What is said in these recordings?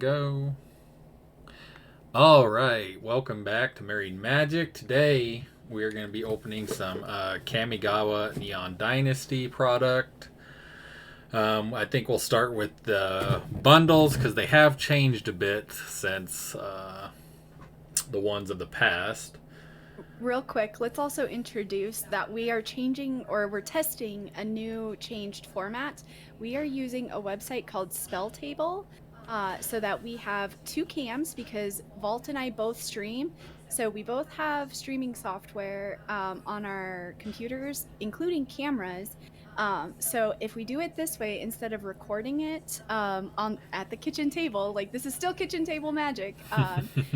Go. All right, welcome back to Married Magic. Today we're going to be opening some Kamigawa Neon Dynasty product. I think we'll start with the bundles because they have changed a bit since the ones of the past. Real quick, let's also introduce that we are changing or we're testing a new changed format. We are using a website called Spell Table so that we have two cams because Vault and I both stream. So we both have streaming software on our computers, including cameras. So if we do it this way, instead of recording it on at the kitchen table, like this is still kitchen table magic,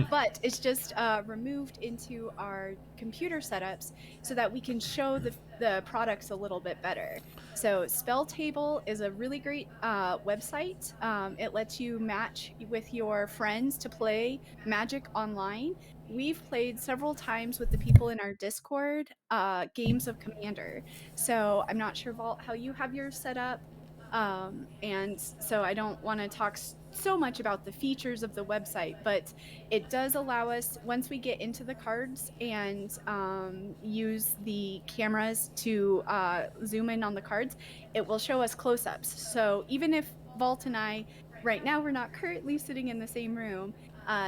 but it's just removed into our computer setups so that we can show the products a little bit better. So Spell Table is a really great website. It lets you match with your friends to play Magic online. We've played several times with the people in our Discord games of Commander. So I'm not sure, Vault, how you have yours set up. And so I don't want to talk so much about the features of the website, but it does allow us, once we get into the cards and use the cameras to zoom in on the cards, it will show us close-ups. So even if Vault and I, right now we're not currently sitting in the same room,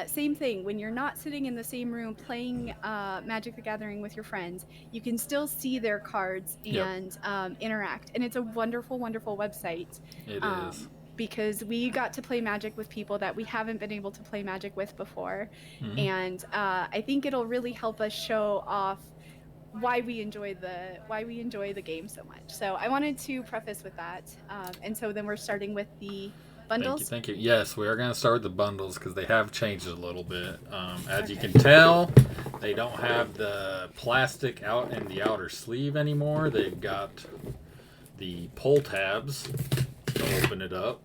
same thing, when you're not sitting in the same room playing Magic the Gathering with your friends, you can still see their cards Yep, and interact. And it's a wonderful, wonderful website. it is. Um, because we got to play Magic with people that we haven't been able to play Magic with before. Mm-hmm. And I think it'll really help us show off why we enjoy the game so much. So I wanted to preface with that. And so then we're starting with the Thank you, bundles. thank you. Yes, we are going to start with the bundles because they have changed a little bit. As you Okay. can tell, they don't have the plastic out in the outer sleeve anymore. They've got the pull tabs to open it up.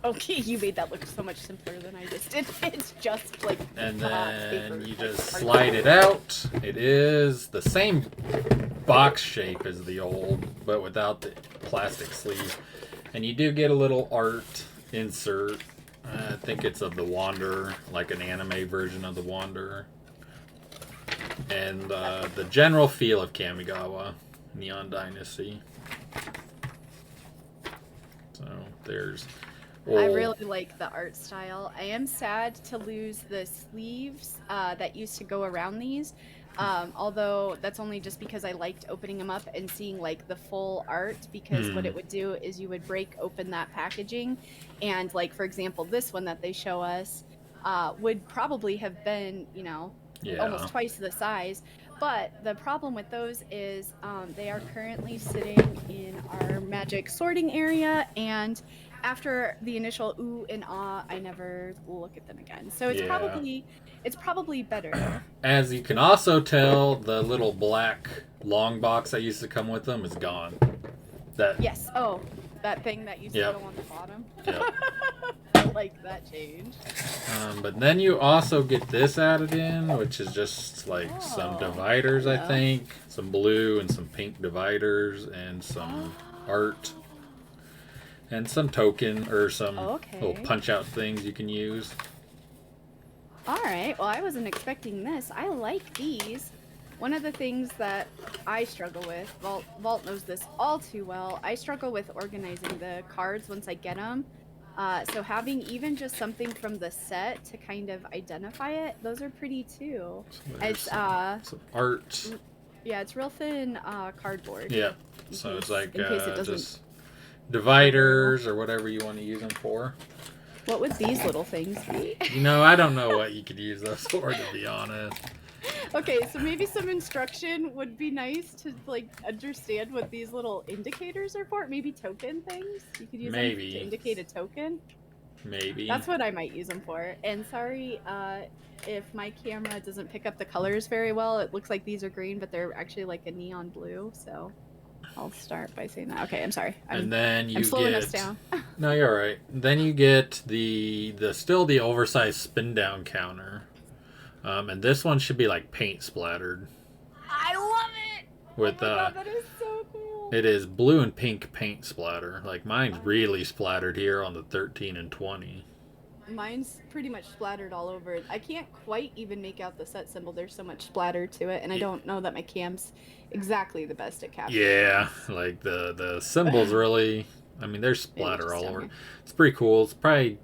Okay, you made that look so much simpler than I just did. It's just like And paper. then you just slide it out. It is the same box shape as the old, but without the plastic sleeve. And you do get a little art insert. I think it's of the Wanderer, like an anime version of the Wanderer. And the general feel of Kamigawa Neon Dynasty. So there's. I Oh, really like the art style. I am sad to lose the sleeves that used to go around these. Although that's only just because I liked opening them up and seeing like the full art, because what hmm, it would do is you would break open that packaging, and like for example this one that they show us would probably have been, yeah. almost twice the size. But the problem with those is they are currently sitting in our magic sorting area, and after the initial ooh and ah, I never look at them again. So Yeah. it's probably better. As you can also tell, the little black long box that used to come with them is gone. That, Yes. Oh, that thing that used to yep, go on the bottom. yep. I like that change. But then you also get this added in, which is just like some Oh, dividers, I hello. think, some blue and some pink dividers, and some Oh, art, and some token or some little okay. punch out things you can use. All right. Well, I wasn't expecting this. I like these. One of the things that I struggle with, Vault knows this all too well. I struggle with organizing the cards once I get them. So having even just something from the set to kind of identify it, those are pretty too. So there's It's some art. r- yeah, it's real thin cardboard Yep. So it's like in case it doesn't just show very well. dividers or whatever you want to use them for. What would these little things be? I don't know what you could use those for, to be honest. Okay, so maybe some instruction would be nice to like understand what these little indicators are for. Maybe token things. You could use them to Maybe. indicate a token. Maybe. That's what I might use them for. And sorry if my camera doesn't pick up the colors very well. It looks like these are green, but they're actually like a neon blue. So I'll start by saying that. Okay, I'm sorry. And then I'm you slowing us get. down. No, you're right. Then you get the still the oversized spin down counter. And this one should be like paint splattered. I love it. Oh With my god, that is so cool. it is blue and pink paint splatter. Like mine's really splattered here on the 13 and 20. Mine's pretty much splattered all over. I can't quite even make out the set symbol. There's so much splatter to it, and I don't know that my cam's exactly the best at capturing Yeah, this. like the symbols really. I mean, there's Maybe splatter just all down over. here. It's pretty cool. It's probably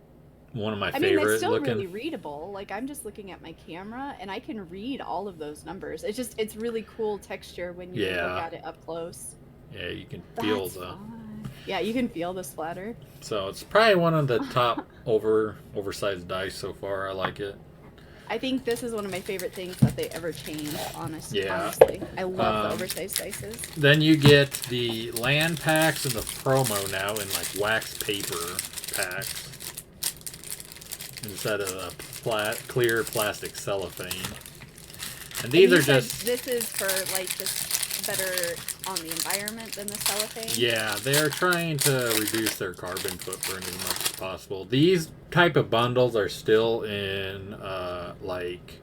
one of my I mean, that's favorite still looking. really readable. Like, I'm just looking at my camera, and I can read all of those numbers. It's really cool texture when you look Yeah, at it up close. yeah, you can feel That's the. fun. Yeah, you can feel the splatter. So it's probably one of the top oversized dice so far. I like it. I think this is one of my favorite things that they ever changed, Yeah. honestly. I love the Um, oversized dices. Then you get the land packs and the promo now in like wax paper packs instead of the clear plastic cellophane. And these And you are said just this is for like just better on the environment than the cellophane? yeah, they're trying to reduce their carbon footprint as much as possible. These type of bundles are still in like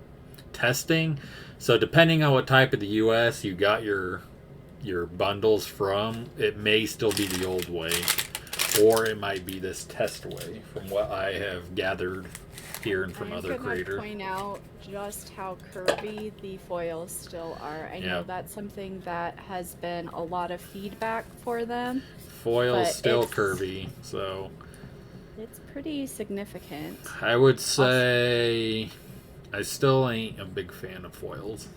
testing, so depending on what type of the U.S. you got your bundles from, it may still be the old way, or it might be this test way, from what I have gathered hearing from I'm other gonna creators. point out just how curvy the foils still are. I know Yeah. that's something that has been a lot of feedback for them. Foil's But still it's- curvy, so It's pretty significant. I would say I still ain't a big fan of foils.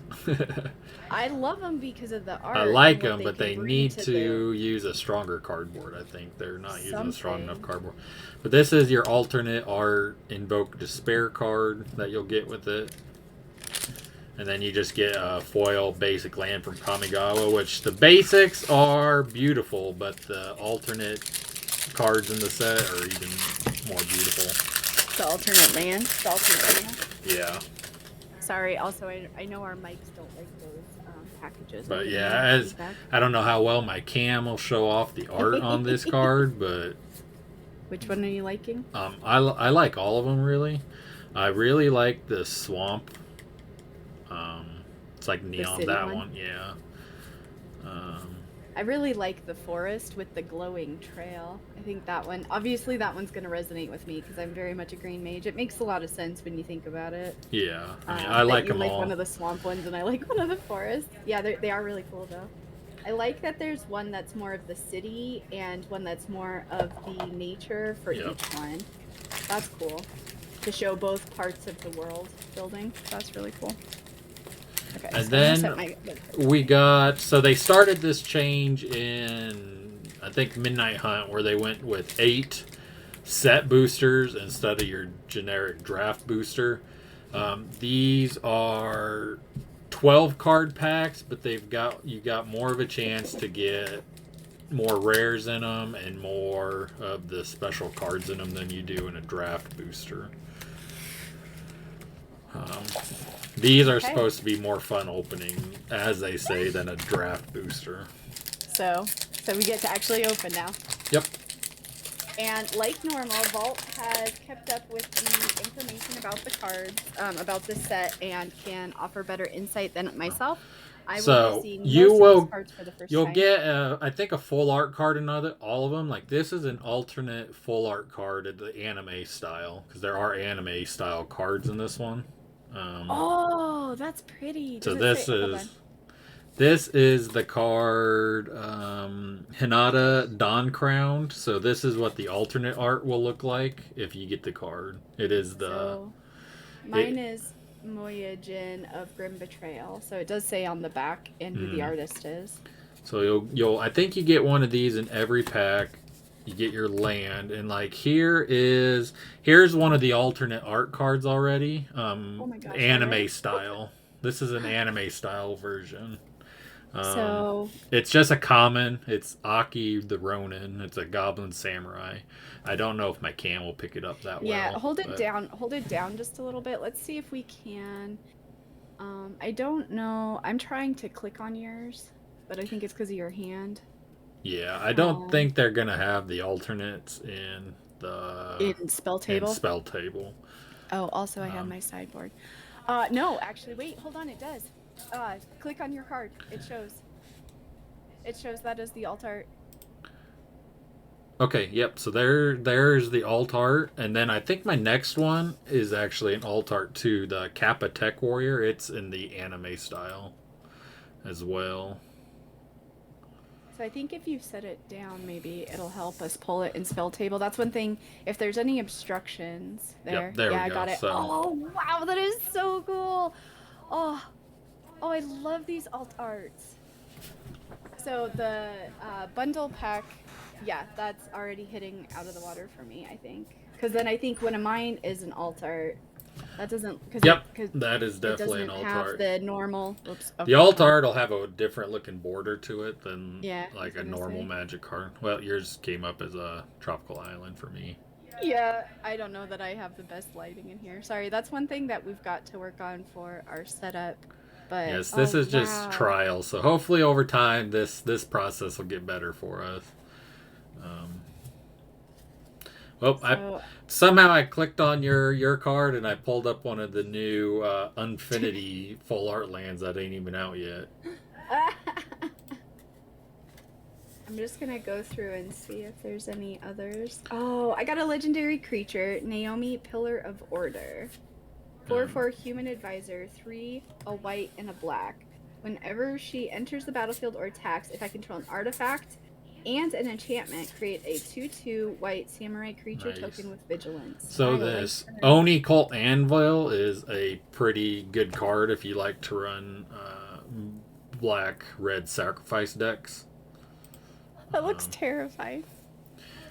I love them because of the art. I like and what them, but can they bring need to to use a stronger cardboard. I think they're not using a strong enough Something. cardboard. But this is your alternate art Invoke Despair card that you'll get with it. And then you just get a foil basic land from Kamigawa, which the basics are beautiful, but the alternate cards in the set are even more beautiful. The alternate land. The alternate land. Yeah. Sorry, also, I know our mics don't like those packages. But Maybe yeah, not as feedback. I don't know how well my cam will show off the art on this card, but Which one are you liking? I like all of them really. I really like the swamp. It's like neon. city That one? one, yeah. I really like the forest with the glowing trail. I think that one, obviously that one's going to resonate with me because I'm very much a green mage. It makes a lot of sense when you think about it. Yeah, I mean, I That like you them like all. one of the swamp ones and I like one of the forest. Yeah, they are really cool though. I like that there's one that's more of the city and one that's more of the nature for Yep. each one. That's cool. To show both parts of the world building. That's really cool. Okay, And so I'm gonna then set my- we got, so they started this change in, I think, Midnight Hunt, where they went with 8 set boosters instead of your generic draft booster. These are 12 card packs, but you got more of a chance to get more rares in them and more of the special cards in them than you do in a draft booster. These are Okay. supposed to be more fun opening, as they say, than a draft booster. So we get to actually open now. Yep. And like normal, Vault has kept up with the information about the cards, about the set, and can offer better insight than myself. I will So be seeing you most of will these cards for the first you'll time. get I think a full art card in all of them. Like this is an alternate full art card of the anime style, because there are anime style cards in this one. Oh, that's pretty. So Does it say- hold on. this is the card Hinata Dawn Crowned. So this is what the alternate art will look like if you get the card. It is the So, mine is Meojin of Grim Betrayal. So it does say on the back and who the artist is. so you'll I think you get one of these in every pack. You get your land, and like here's one of the alternate art cards already. Oh my gosh, Anime already? style. This is an anime style version. So It's just a common. It's Aki the Ronin. It's a goblin samurai. I don't know if my cam will pick it up that well. yeah, hold it but- down. Hold it down just a little bit. Let's see if we can. I don't know. I'm trying to click on yours, but I think it's because of your hand. Yeah, I don't think they're gonna have the alternates in the In spell table. spell table. Oh, also I have my sideboard. No, actually, wait, hold on. It does. Click on your card. It shows. It shows that is the alt art. Okay, yep. So there's the alt art, and then I think my next one is actually an alt art too. The Kappa Tech Warrior. It's in the anime style as well. So I think if you set it down, maybe it'll help us pull it in spell table. That's one thing. If there's any obstructions there. Yep, there Yeah, we I go. got it. So Oh, wow, that is so cool. Oh, oh, I love these alt arts. So the bundle pack, yeah, that's already hitting out of the water for me, I think. Because then I think one of mine is an alt art. That doesn't, yep, because that is it definitely an doesn't alt have art. the normal. Oops. The Okay, alt hold on. art will have a different looking border to it than Yeah, I like was a gonna normal say. magic card. Well, yours came up as a tropical island for me. Yeah, I don't know that I have the best lighting in here. Sorry, that's one thing that we've got to work on for our setup. But Yes, this oh is just wow. trial. So hopefully over time this process will get better for us. Um, well, I So somehow I clicked on your card and I pulled up one of the new Unfinity full art lands that ain't even out yet. I'm just gonna go through and see if there's any others. Oh, I got a legendary creature, Naomi, Pillar of Order. 4/4 human advisor, 3, a white, and a black. Whenever she enters the battlefield or attacks, if I control an artifact and an enchantment, create a 2/2 white samurai creature Nice. token with vigilance. So I this like her. Oni Cult Anvil is a pretty good card if you like to run black red sacrifice decks. That looks terrifying.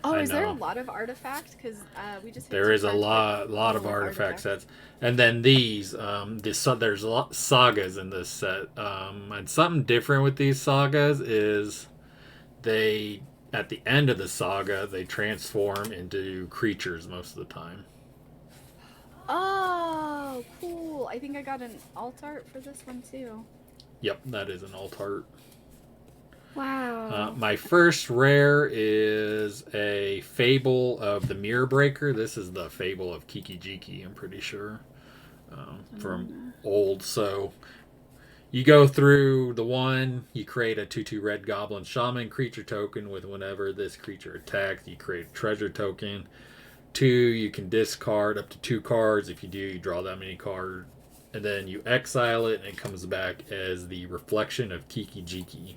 Oh, I is there a know. lot of artifacts? Because we just hit There two is a cards, but lot of all artifact artifacts. sets, and then these there's a lot sagas in this set, and something different with these sagas is they at the end of the saga they transform into creatures most of the time. Oh, cool. I think I got an alt art for this one too. Yep, that is an alt art. Wow. My first rare is a Fable of the Mirror Breaker. This is the Fable of Kikijiki, I'm pretty sure, from old. So you go through the one, you create a 2/2 red goblin shaman creature token with whenever this creature attacks, you create a treasure token. 2, you can discard up to 2 cards. If you do, you draw that many cards. And then you exile it, and it comes back as the reflection of Kikijiki,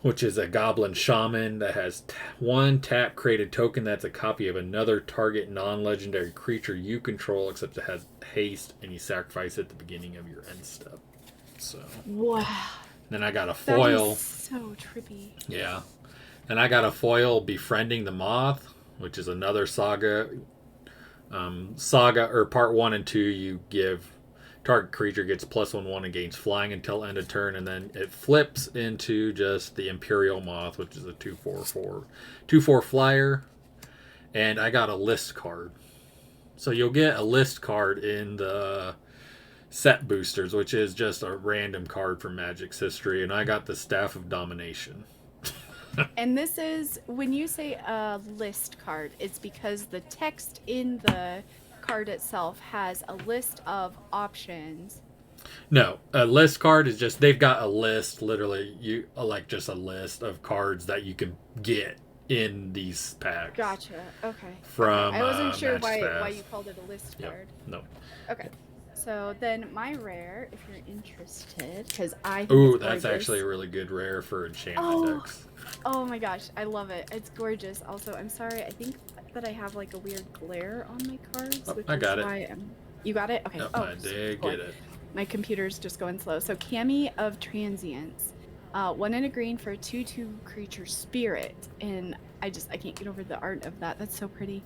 which is a goblin shaman that has 1 tap created token that's a copy of another target non-legendary creature you control, except it has haste, and you sacrifice it at the beginning of your end step. So Wow. then I got a That foil. is so trippy. Yeah. And I got a foil Befriending the Moth, which is another saga. Saga, or part 1 and 2, you give target creature gets +1/1 and gains flying until end of turn, and then it flips into just the Imperial Moth, which is a 2/4 flyer. And I got a list card. So you'll get a list card in the set boosters, which is just a random card from Magic's history, and I got the Staff of Domination. And this is when you say a list card, it's because the text in the card itself has a list of options. No, a list card is just they've got a list, literally you like just a list of cards that you can get in these packs. Gotcha. Okay. From I wasn't sure Match why Fast. you called it a list Yep. card. No. Okay. So then my rare, if you're interested, because I think Ooh, it's that's gorgeous. actually a really good rare for enchantment Oh. decks. Oh my gosh, I love it. It's gorgeous. Also, I'm sorry. I think that I have like a weird glare on my cards, Oh, which I got is it. why you got it? Okay. Yep, Oh, I did cool. get it. My computer's just going slow. So Kami of Transience. 1 and a green for a 2/2 creature spirit. And I can't get over the art of that. That's so pretty.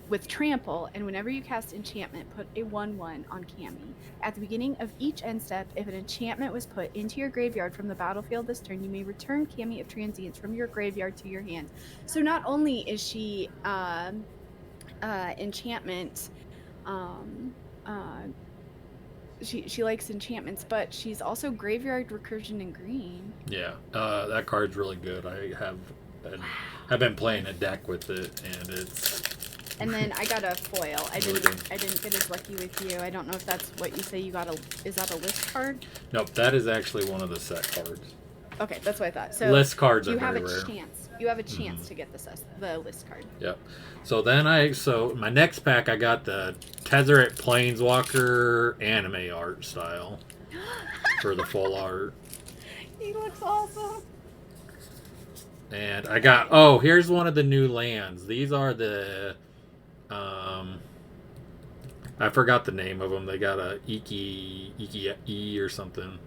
With trample, and whenever you cast enchantment, put a 1/1 on Kami. At the beginning of each end step, if an enchantment was put into your graveyard from the battlefield this turn, you may return Kami of Transience from your graveyard to your hand. So not only is she enchantment, she likes enchantments, but she's also graveyard recursion in green. Yeah, that card's really good. I've been playing a deck with it, and it's. And then I got a foil. I Really didn't good. get as lucky with you. I don't know if that's what you say you got is that a list card? Nope, that is actually one of the set cards. Okay, that's what I thought. So List cards are you have very a rare. chance. You have a chance to get the list card. Yep. So then so my next pack, I got the Tezzeret Planeswalker anime art style for the full art. He looks awesome. And I got, here's one of the new lands. These are the, I forgot the name of them. They got a Iki or something.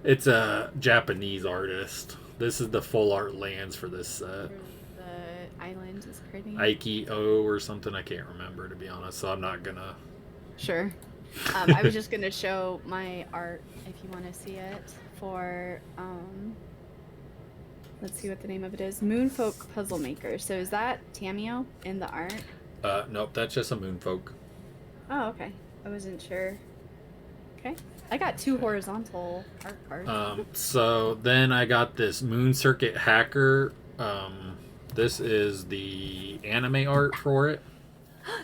It's a Japanese artist. This is the full art lands for this set. The island is pretty. Aikio or something. I can't remember, to be honest. So I'm not gonna. Sure. I was just gonna show my art if you want to see it for let's see what the name of it is. Moonfolk Puzzle Maker. So is that Tamio in the art? Nope, that's just a Moonfolk. Oh, okay. I wasn't sure. Okay. I got 2 horizontal art cards. So then I got this Moon Circuit Hacker. This is the anime art for it.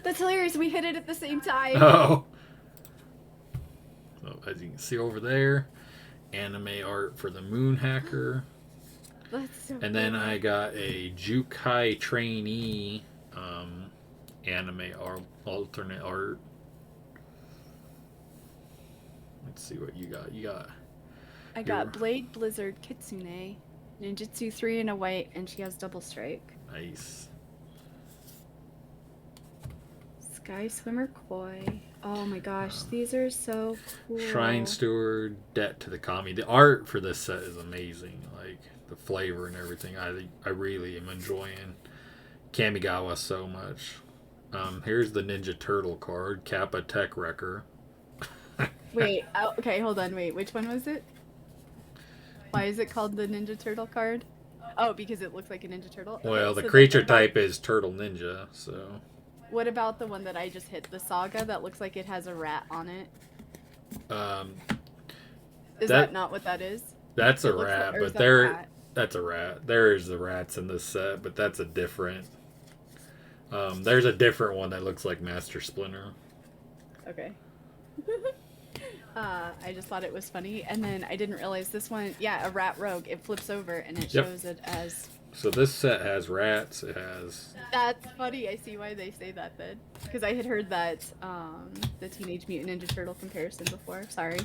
That's hilarious. We hit it at the same time. Oh. So as you can see over there, anime art for the Moon Hacker. That's so And then cool. I got a Jukai trainee anime alternate art. Let's see what you got. I got Blade Blizzard Kitsune, Ninjutsu 3 in a white, and she has double strike. Nice. Sky Swimmer Koi. Oh my gosh, these are so cool. Shrine Steward, Debt to the Kami. The art for this set is amazing. Like the flavor and everything. I really am enjoying Kamigawa so much. Here's the Ninja Turtle card, Kappa Tech Wrecker. Wait, okay, hold on, wait, which one was it? Why is it called the Ninja Turtle card? Oh, because it looks like a Ninja Turtle? Okay, Well, the so creature type is Turtle Ninja, so... What about the one that I just hit, the Saga, that looks like it has a rat on it? Is that not what that is? That's a like, rat, but that's a rat. There's the rats in this set, but that's a different... there's a different one that looks like Master Splinter. Okay. I just thought it was funny, and then I didn't realize this one, yeah, a rat rogue. It flips over and it shows it as... So this set has rats, it has... That's funny, I see why they say that then. Because I had heard that, the Teenage Mutant Ninja Turtle comparison before, sorry.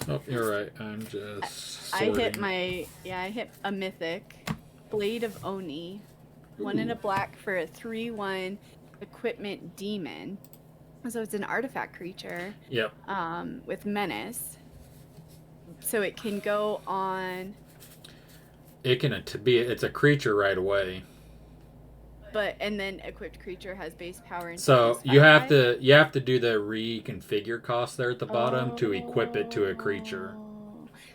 Oh, you're right, I'm just sorting. sorting. I hit a mythic, Blade of Oni, 1 in a black for a 3/1 equipment demon. So it's an artifact creature. Yep. With menace. So it can go on. It can it's a creature right away. And then equipped creature has base power and so you have to do the reconfigure cost there at the bottom to equip it to a creature.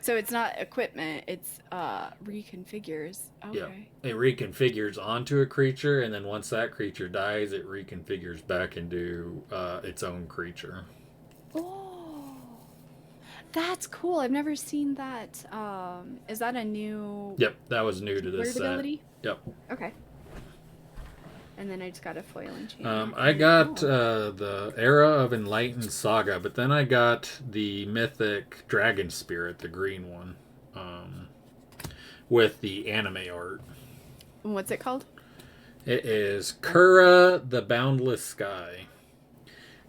So it's not equipment, it's reconfigures. Okay. Yeah. It reconfigures onto a creature, and then once that creature dies, it reconfigures back into its own creature. Oh, that's cool. I've never seen that. Is that a new... Yep, that was new to this set. ability? Yep. Okay. And then I just got a foil enchantment. I got the Era of Enlightened Saga, but then I got the Mythic Dragon Spirit, the green one, with the anime art. What's it called? It is Kura the Boundless Sky.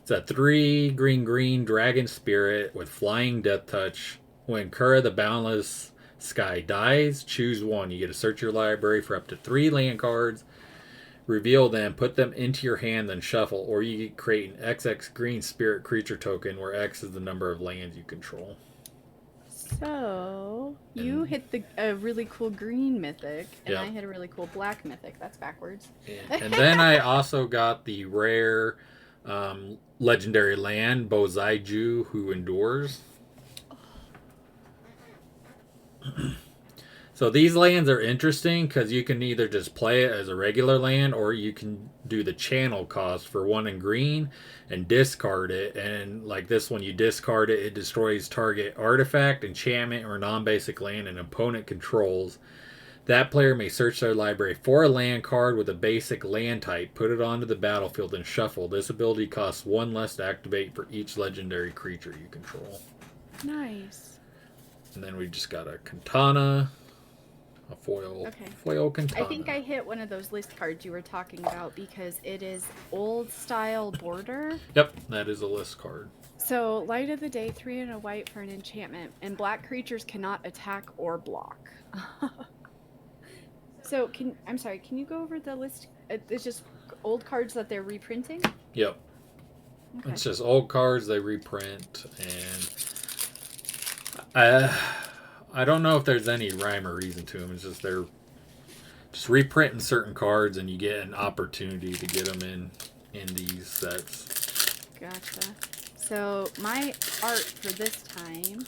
It's a 3 green dragon spirit with flying death touch. When Kura the Boundless Sky dies, choose one. You get to search your library for up to 3 land cards. Reveal them, put them into your hand, then shuffle, or you create an XX green spirit creature token where X is the number of lands you control. So, you hit a really cool green mythic, and Yep. I hit a really cool black mythic. That's backwards. And then I also got the rare legendary land, Bozaiju, Who Endures. So these lands are interesting because you can either just play it as a regular land, or you can do the channel cost for 1 in green and discard it. And like this one, you discard it, it destroys target artifact, enchantment, or non-basic land an opponent controls. That player may search their library for a land card with a basic land type, put it onto the battlefield, and shuffle. This ability costs 1 less to activate for each legendary creature you control. Nice. And then we just got a katana, a foil katana. I think I hit one of those list cards you were talking about because it is old style border. Yep, that is a list card. So, Light of the Day, 3 and a white for an enchantment, and black creatures cannot attack or block. So, can you go over the list? It's just old cards that they're reprinting? Yep. Okay. It's just old cards they reprint, and I don't know if there's any rhyme or reason to them. It's just they're just reprinting certain cards, and you get an opportunity to get them in these sets. Gotcha. So my art for this time,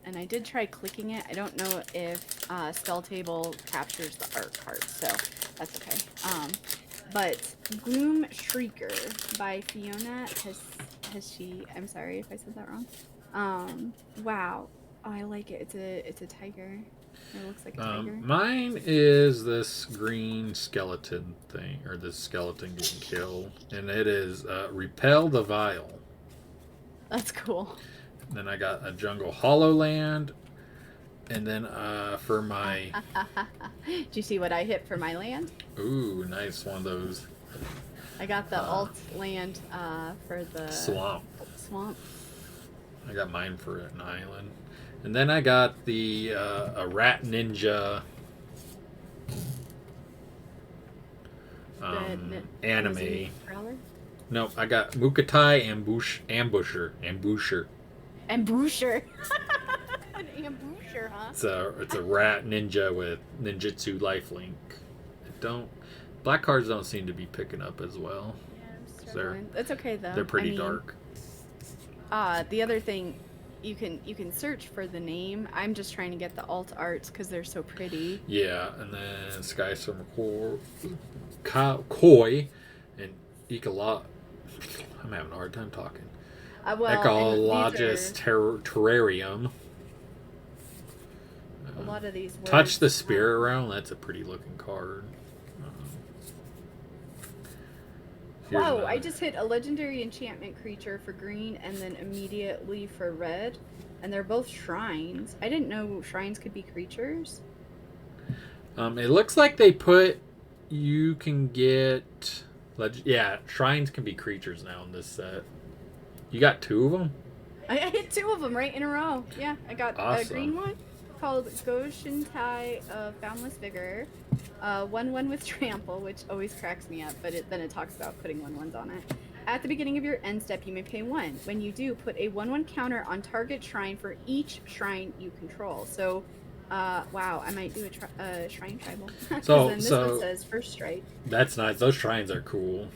and I did try clicking it. I don't know if Spell Table captures the art card, so that's okay. But Gloom Shrieker by Fiona has she? I'm sorry if I said that wrong. Wow. Oh, I like it. It's a tiger. It looks like a tiger. Mine is this green skeleton thing, or this skeleton getting killed, and it is Repel the Vile. That's cool. Then I got a Jungle Hollowland, and then for my... Did you see what I hit for my land? Ooh, nice one of those. I got the alt land for the... Swamp. I got mine for an island. And then I got the a Rat Ninja anime. Nope, I got Mukatai Ambusher. An ambusher, huh? It's a rat ninja with ninjutsu lifelink. Black cards don't seem to be picking up as well. Yeah, it's okay though. They're pretty dark. The other thing, you can search for the name. I'm just trying to get the alt arts because they're so pretty. Yeah, and then Sky Summer Koi and Ecolog. I'm having a hard time talking. Ecologist Terrarium. A lot of these words. Touch the Spirit Realm. That's a pretty looking card. Wow, I just hit a legendary enchantment creature for green and then immediately for red. And they're both shrines. I didn't know shrines could be creatures. It looks like they put... You can get... Yeah, shrines can be creatures now in this set. You got 2 of them? I hit 2 of them right in a row. Yeah, I got a green one called Goshintai of Boundless Vigor. 1/1 with Trample, which always cracks me up, but then it talks about putting 1/1s on it. At the beginning of your end step, you may pay 1. When you do, put a 1/1 counter on target shrine for each shrine you control. So, wow, I might do a shrine tribal. So then this one says first strike. That's nice. Those shrines are cool.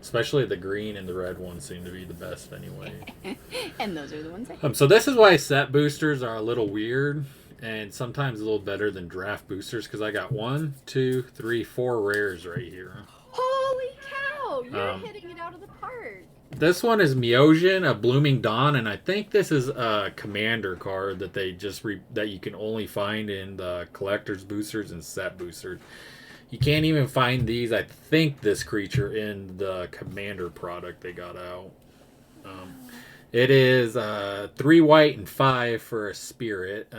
Especially the green and the red ones seem to be the best anyway. And those are the ones I hate. So this is why set boosters are a little weird and sometimes a little better than draft boosters, because I got 1, 2, 3, 4 rares right here. Holy cow! You're hitting it out of the park. This one is Meojin, a Blooming Dawn, and I think this is a commander card that they just that you can only find in the collector's boosters and set boosters. You can't even find these, I think, this creature in the commander product they got out. It is 3 white and 5 for a spirit.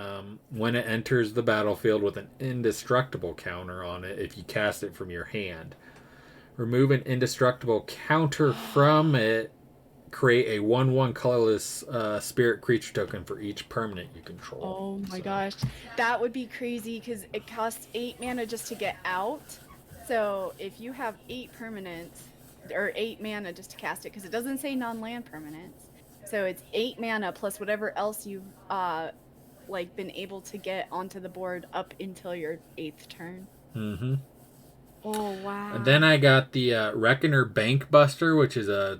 When it enters the battlefield with an indestructible counter on it, if you cast it from your hand. Remove an indestructible counter from it. Create a 1/1 colorless spirit creature token for each permanent you control. Oh my gosh. That would be crazy because it costs 8 mana just to get out. So if you have 8 permanents, or 8 mana just to cast it, because it doesn't say non-land permanents. So it's 8 mana plus whatever else you've been able to get onto the board up until your 8th turn. Mm-hmm. Oh wow. And then I got the Reckoner Bankbuster, which is a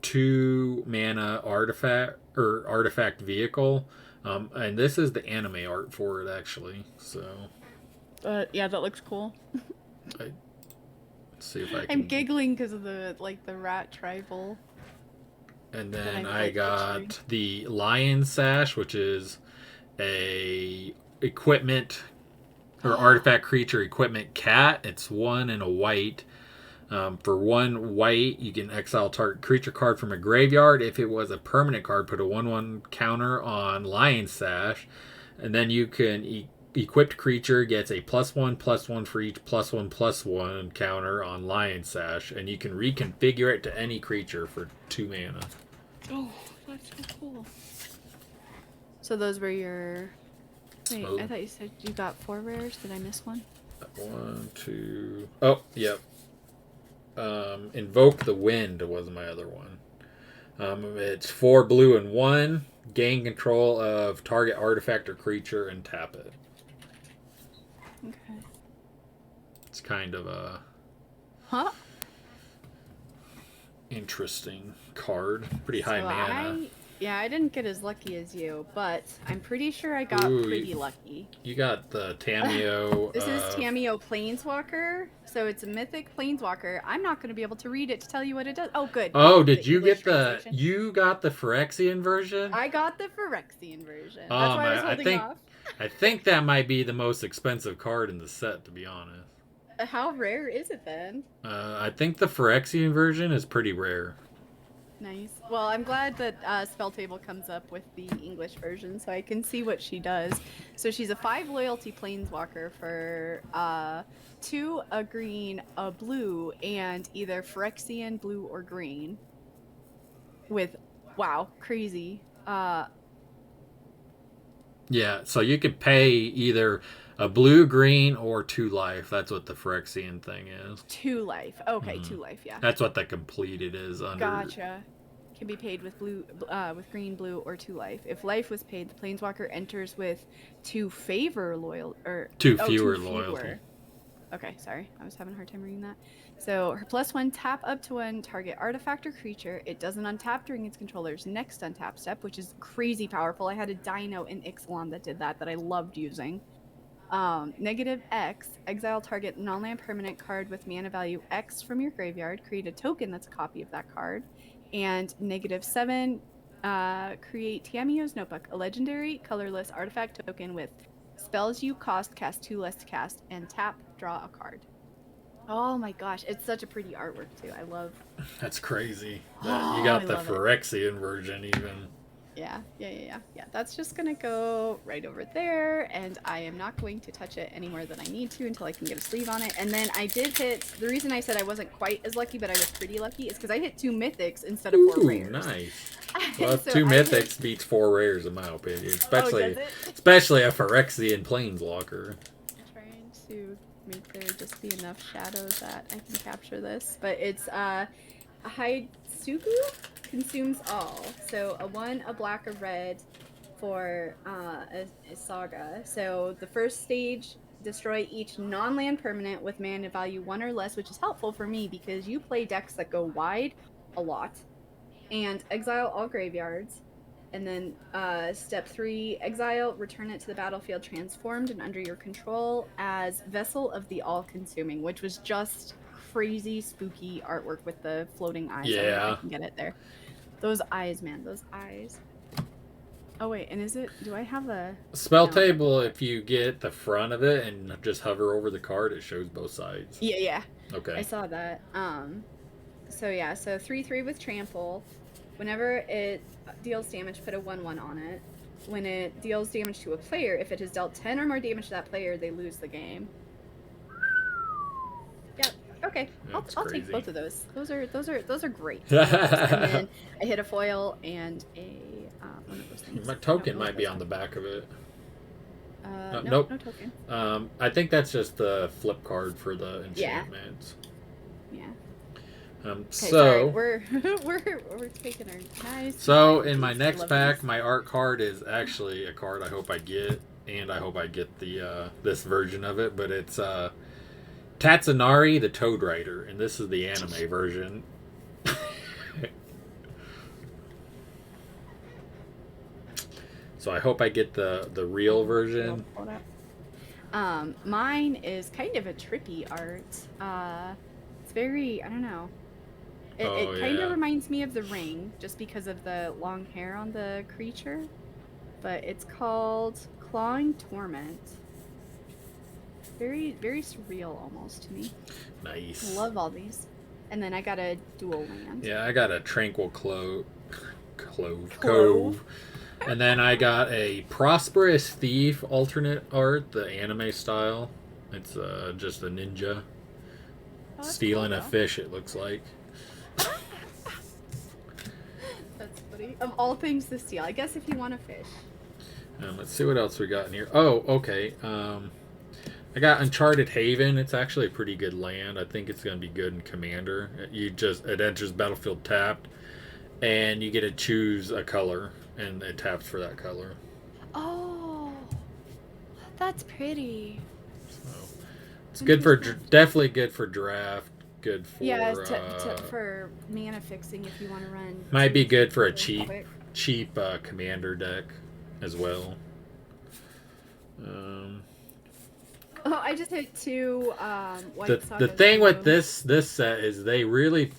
2 mana artifact vehicle, and this is the anime art for it actually. So yeah, that looks cool. Let's see if I can... I'm giggling because of the rat tribal. And then I got the Lion Sash, which is a equipment or artifact creature equipment cat. It's 1 and a white. For 1 white, you can exile target creature card from a graveyard. If it was a permanent card, put a 1/1 counter on Lion Sash. And then you can equipped creature gets a +1/+1 for each +1/+1 counter on Lion Sash, and you can reconfigure it to any creature for 2 mana. Oh, that's so cool. So those were your. Wait, I thought you said you got 4 rares. Did I miss one? 1, 2. Oh, yep. Invoke the Wind was my other one. It's 4 blue and 1. Gain control of target artifact or creature and tap it. Okay. It's kind of a interesting card. Pretty high mana. I didn't get as lucky as you, but I'm pretty sure I got pretty lucky. You got the Tamio. This is Tamio Planeswalker, so it's a mythic Planeswalker. I'm not going to be able to read it to tell you what it does. Oh, good. Oh, did you get you got the Phyrexian version? I got the Phyrexian version. That's why I was holding off. I think that might be the most expensive card in the set, to be honest. How rare is it then? I think the Phyrexian version is pretty rare. Nice. Well, I'm glad that Spell Table comes up with the English version so I can see what she does. So she's a 5 loyalty Planeswalker for 2, a green, a blue, and either Phyrexian, blue, or green. With, wow, crazy. Yeah, so you could pay either a blue, green, or 2 life. That's what the Phyrexian thing is. 2 life. Okay, 2 life, yeah. That's what the completed is under. Gotcha. Can be paid with blue, with green, blue, or 2 life. If life was paid, the Planeswalker enters with 2 favor loyal or 2 fewer loyalty. Okay, sorry, I was having a hard time reading that. So her +1 tap up to 1 target artifact or creature. It doesn't untap during its controller's next untap step, which is crazy powerful. I had a Dino in Ixalan that did that I loved using. -X, exile target non-land permanent card with mana value X from your graveyard. Create a token that's a copy of that card. And -7, create Tamio's Notebook, a legendary colorless artifact token with spells you cast 2 less to cast, and tap, draw a card. Oh my gosh, it's such a pretty artwork too. I love. That's crazy. You got the Phyrexian version even. Yeah. That's just gonna go right over there, and I am not going to touch it any more than I need to until I can get a sleeve on it. And then I did hit. The reason I said I wasn't quite as lucky, but I was pretty lucky, is because I hit 2 mythics instead of 4 rares. Nice. Well, so 2 mythics beats 4 rares in my opinion, especially a Phyrexian Planeswalker. I'm trying to make there just be enough shadows that I can capture this, but it's Haitsugu consumes all. So a 1, a black, a red for a saga. So the first stage, destroy each non-land permanent with mana value 1 or less, which is helpful for me because you play decks that go wide a lot. And exile all graveyards. And then step 3, exile, return it to the battlefield transformed and under your control as Vessel of the All-Consuming, which was just crazy spooky artwork with the floating eyes. Yeah. I can get it there. Those eyes, man, those eyes. Oh wait, and do I have a spell table? If you get the front of it and just hover over the card, it shows both sides. Yeah. Okay. I saw that. So 3/3 with trample. Whenever it deals damage, put a 1/1 on it. When it deals damage to a player, if it has dealt 10 or more damage to that player, they lose the game. Yep. Okay, I'll take both of those. Those are great. And then I hit a foil and a one of those things. My token might be on the back of it. Nope. No token. I think that's just the flip card for the enchantments. Yeah. Okay, so sorry, we're taking our nice. So in my next pack, my art card is actually a card I hope I get, and I hope I get the this version of it. But it's Tatsunari the Toad Rider, and this is the anime version. So I hope I get the real version. Mine is kind of a trippy art. It's very, I don't know. It kind of reminds me of The Ring, just because of the long hair on the creature. But it's called Clawing Torment. Very, very surreal almost to me. Nice. I love all these. And then I got a dual land. Yeah, I got a Tranquil Cove. Clove. And then I got a Prosperous Thief alternate art, the anime style. It's just a ninja Oh, that's stealing cool, a though. fish, it looks like. That's funny. Of all things to steal, I guess if you want to fish. Let's see what else we got in here. Oh, okay. I got Uncharted Haven. It's actually a pretty good land. I think it's going to be good in Commander. It enters battlefield tapped, and you get to choose a color, and it taps for that color. Oh, that's pretty. So it's good for definitely good for draft. Good for Yeah, for mana fixing if you want to run. might be good for a really cheap Commander deck as well. Oh, I just hit 2 white The thing with this set is they really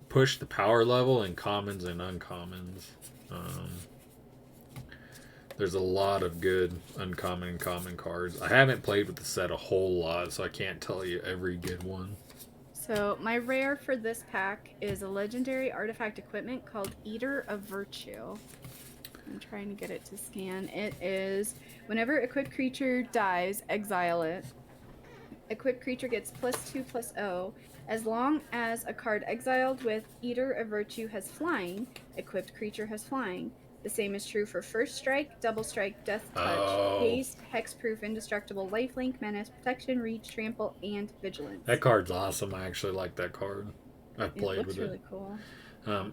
push the power level in commons and uncommons. There's a lot of good uncommon and common cards. I haven't played with the set a whole lot, so I can't tell you every good one. So my rare for this pack is a legendary artifact equipment called Eater of Virtue. I'm trying to get it to scan. It is whenever equipped creature dies, exile it. Equipped creature gets +2/+0. As long as a card exiled with Eater of Virtue has flying, equipped creature has flying. The same is true for First Strike, Double Strike, Death Touch, Haste, Hexproof, Indestructible, Lifelink, Menace, Protection, Reach, Trample, and Vigilance. That card's awesome. I actually like that card. I've played with it. It looks really cool.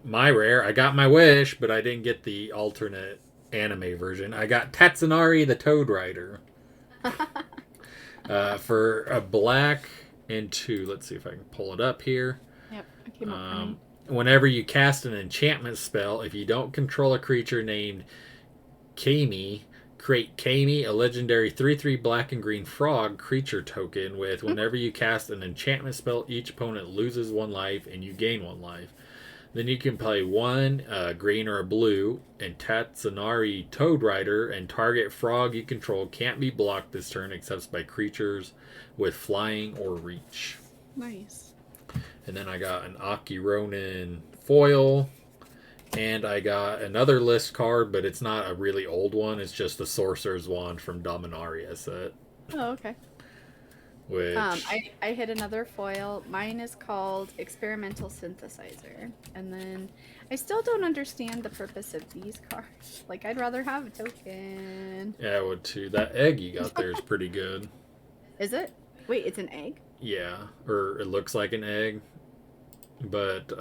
My rare, I got my wish, but I didn't get the alternate anime version. I got Tatsunari the Toad Rider. For a black and 2. Let's see if I can pull it up here. Yep, it came up for me. Whenever you cast an enchantment spell, if you don't control a creature named Kami, create Kami, a legendary 3/3 black and green frog creature token with whenever you cast an enchantment spell, each opponent loses 1 life and you gain 1 life. Then you can play 1 green or a blue and Tatsunari Toad Rider, and target frog you control can't be blocked this turn except by creatures with flying or reach. Nice. And then I got an Aki Ronin foil, and I got another list card, but it's not a really old one. It's just the Sorcerer's Wand from Dominaria set. Oh, okay. Which I hit another foil. Mine is called Experimental Synthesizer. And then I still don't understand the purpose of these cards. Like, I'd rather have a token. Yeah, I would too. That egg you got there is pretty good. Is it? Wait, it's an egg? Yeah, or it looks like an egg. But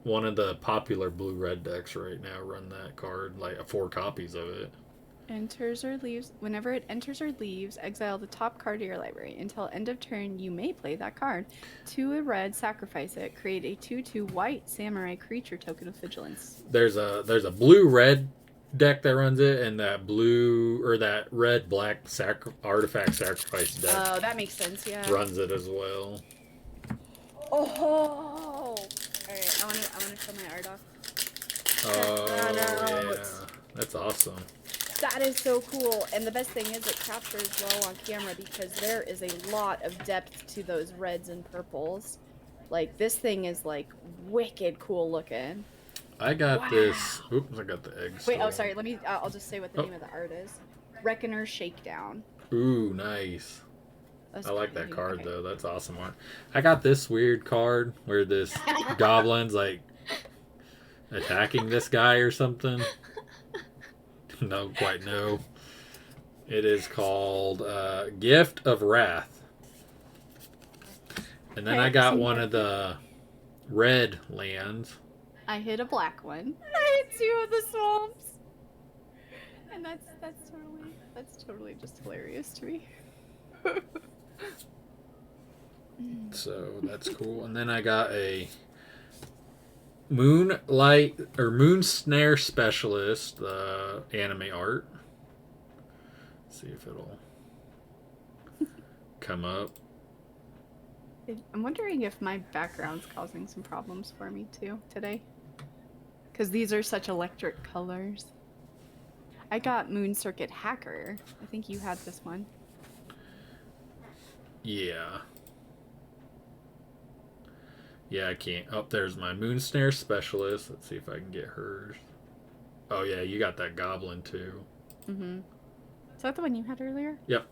one of the popular blue-red decks right now run that card, like 4 copies of it. Enters or leaves. Whenever it enters or leaves, exile the top card of your library. Until end of turn, you may play that card. 2 a red, sacrifice it. Create a 2/2 white samurai creature token of vigilance. There's a blue-red deck that runs it, and that blue or that red-black artifact sacrifice deck. Oh, that makes sense. Yeah. Runs it as well. Oh. All right. I want to show my art off. Oh yeah, that's awesome. That is so cool, and the best thing is it captures well on camera because there is a lot of depth to those reds and purples. Like, this thing is, like, wicked cool looking. I got this. Oops, I got the eggs. Wait, sorry, let me, I'll just say what the name of the art is. Reckoner Shakedown. Ooh, nice. That's I like that pretty. card, Okay. though. That's awesome art. I got this weird card where this goblin's, like, attacking this guy or something. No, quite no. It is called Gift of Wrath. And then I got one of the red lands. I hit a black one. I hit 2 of the swamps. And that's totally just hilarious to me. So that's cool. And then I got a Moonlight or Moon Snare Specialist anime art. Let's see if it'll come up. I'm wondering if my background's causing some problems for me too today. Because these are such electric colors. I got Moon Circuit Hacker. I think you had this one. Yeah. Yeah, I can't. Oh, there's my Moon Snare Specialist. Let's see if I can get hers. Oh, yeah, you got that Goblin, too. Mm-hmm. Is that the one you had earlier? Yep.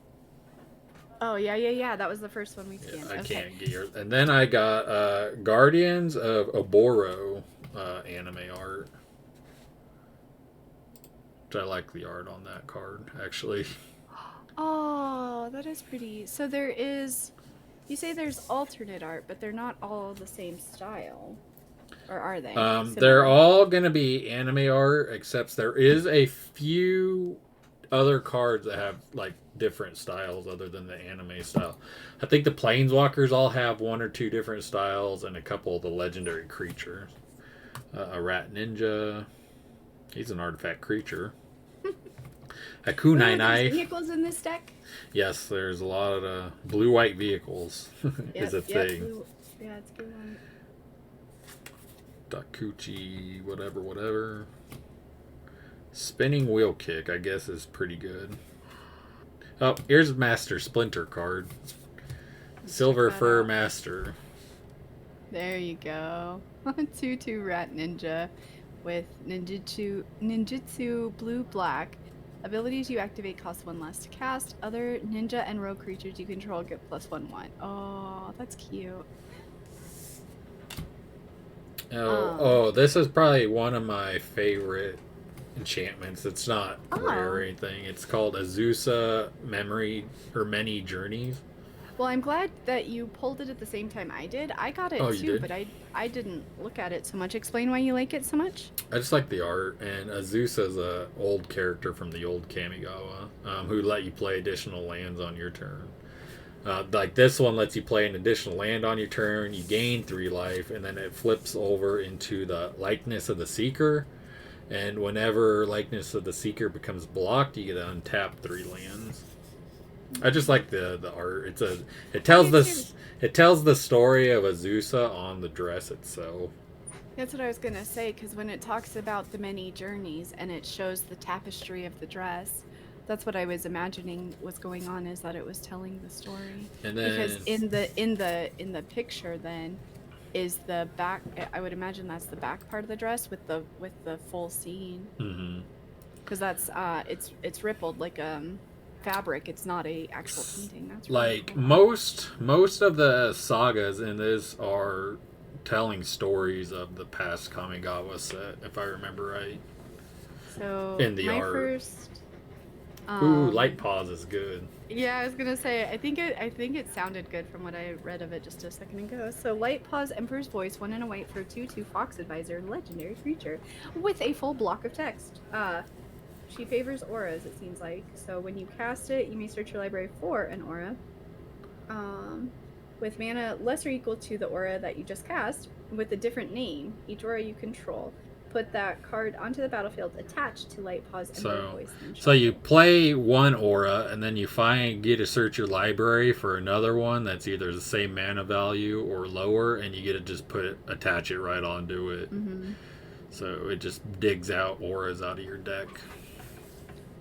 Oh, yeah. That was the first one we Yeah, scanned. I Okay. can't get yours. And then I got Guardians of Oboro anime art. Which I like the art on that card, actually. Oh, that is pretty. So there is, you say there's alternate art, but they're not all the same style. Or are they? They're Similar? all going to be anime art, except there is a few other cards that have like different styles other than the anime style. I think the Planeswalkers all have one or two different styles, and a couple of the legendary creatures. A Rat Ninja. He's an artifact creature. A Kunai Oh, there's Knife. vehicles in this deck? Yes, there's a lot of blue-white vehicles is a thing. Blue. Yeah, it's a good one. Dakuchi, whatever. Spinning Wheel Kick, I guess, is pretty good. Oh, here's Master Splinter card. Silver Fur out. Master. There you go. 2/2 Rat Ninja with Ninjutsu Blue Black. Abilities you activate cost 1 less to cast. Other ninja and rogue creatures you control get +1/1. Oh, that's cute. Oh, this is probably one of my favorite enchantments. It's not rare or anything. It's called Azusa Memory or Many Journeys. Well, I'm glad that you pulled it at the same time I did. I got it too, did? but I didn't look at it so much. Explain why you like it so much. I just like the art, and Azusa is a old character from the old Kamigawa who let you play additional lands on your turn. Like this one lets you play an additional land on your turn, you gain 3 life, and then it flips over into the Likeness of the Seeker. And whenever Likeness of the Seeker becomes blocked, you get to untap 3 lands. I just like the art. It tells the story of Azusa on the dress itself. That's what I was gonna say, because when it talks about the many journeys and it shows the tapestry of the dress, that's what I was imagining was going on, is that it was telling the story. And then because in the picture then is the back. I would imagine that's the back part of the dress with the full scene. Because that's it's rippled like fabric. It's not a actual painting. That's really like cool. most of the sagas in this are telling stories of the past Kamigawa set, if I remember right. So in the my art. first. Ooh, Light Pause is good. Yeah, I was gonna say, I think it sounded good from what I read of it just a second ago. So Light Pause, Emperor's Voice, 1 and a white for a 2/2 Fox Advisor, legendary creature, with a full block of text. She favors auras, it seems like. So when you cast it, you may search your library for an aura. With mana less or equal to the aura that you just cast, with a different name, each aura you control. Put that card onto the battlefield attached to Light Pause and Voice. So you play one aura, and then you get to search your library for another one that's either the same mana value or lower, and you get to just attach it right onto it. So it just digs out auras out of your deck.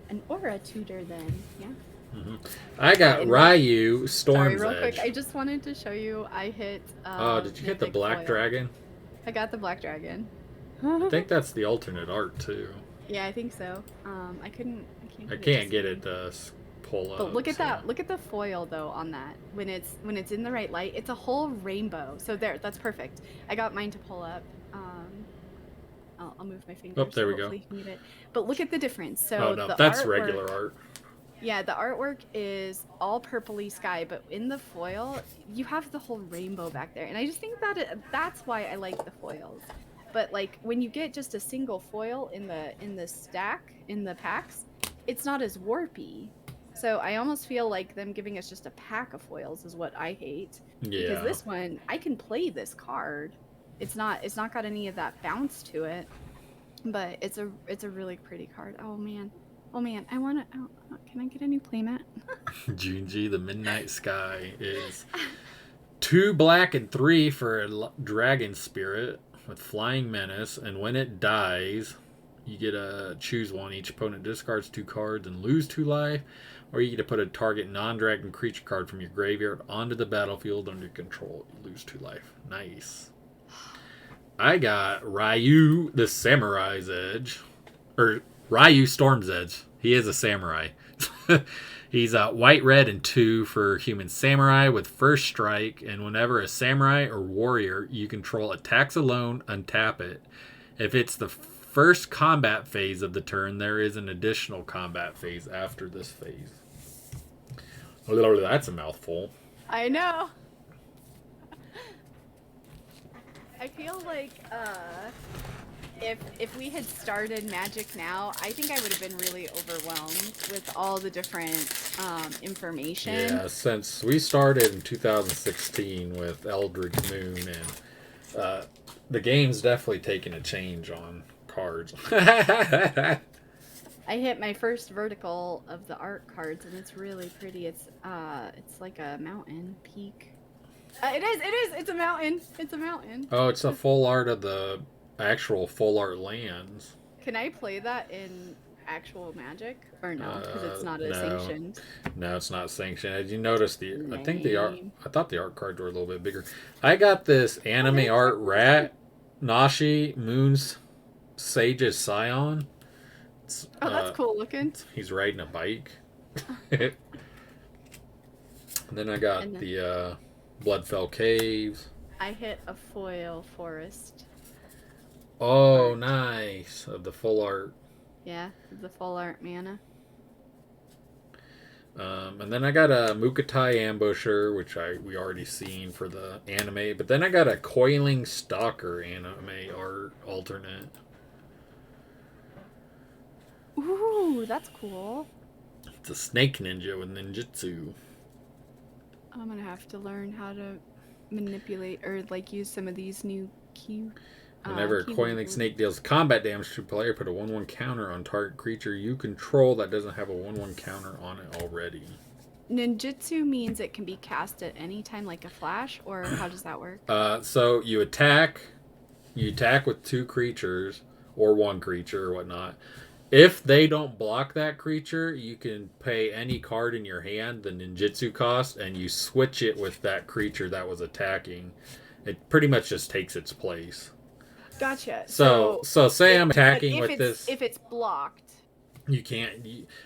An aura tutor then, yeah. I got Ryu Storm's Sorry, real Edge. quick, I just wanted to show you I hit did you hit the Black foil. Dragon? I got the Black Dragon. I think that's the alternate art too. Yeah, I think so. I can't get it to pull up. But look at that. Look at the foil though on that. When it's in the right light, it's a whole rainbow. So that's perfect. I got mine to pull up. I'll move my finger. Oh, there we go. You can get it. But look at the difference. So oh no, the that's artwork, regular art. Yeah, the artwork is all purpley sky, but in the foil, you have the whole rainbow back there. And I just think that's why I like the foils. But like when you get just a single foil in the stack, in the packs, it's not as warpy. So I almost feel like them giving us just a pack of foils is what I hate. Yeah. Because this one, I can play this card. It's not got any of that bounce to it. But it's a really pretty card. Oh man, I want to. Oh, can I get a new playmat? Junji, the Midnight Sky is 2 black and 3 for a dragon spirit with Flying Menace, and when it dies, you get to choose one. Each opponent discards 2 cards and lose 2 life, or you get to put a target non-dragon creature card from your graveyard onto the battlefield under control. You lose 2 life. Nice. I got Ryu the Samurai's Edge. Or Ryu Storm's Edge. He is a samurai. He's white, red, and 2 for human samurai with first strike. And whenever a samurai or warrior you control attacks alone, untap it. If it's the first combat phase of the turn, there is an additional combat phase after this phase. That's a mouthful. I know. I feel like if we had started Magic now, I think I would have been really overwhelmed with all the different information. Yeah, since we started in 2016 with Eldritch Moon, and the game's definitely taken a change on cards. I hit my first vertical of the art cards, and it's really pretty. It's like a mountain peak. It is. It's a mountain. It's a mountain. Oh, it's a full art of the actual full art lands. Can I play that in actual Magic or no? Because it's not sanctioned. No, it's not sanctioned. As you notice, I thought the art cards were a little bit bigger. I got this anime art rat, Nashi Moon's Sage's Scion. Oh, that's cool looking. He's riding a bike. And then I got the Bloodfell Caves. I hit a foil forest. Oh, nice. Of the full art. Yeah, the full art mana. And then I got a Mukatai Ambusher, which we already seen for the anime. But then I got a Coiling Stalker anime art alternate. Ooh, that's cool. It's a snake ninja with ninjutsu. I'm gonna have to learn how to manipulate or like use some of these new Whenever a coiling snake deals combat damage to a player, put a 1/1 counter on target creature you control that doesn't have a 1/1 counter on it already. Ninjutsu means it can be cast at any time like a flash, or how does that work? So you attack with 2 creatures or 1 creature or whatnot. If they don't block that creature, you can pay any card in your hand, the ninjutsu cost, and you switch it with that creature that was attacking. It pretty much just takes its place. Gotcha. So say I'm attacking with this. If it's blocked, you can't.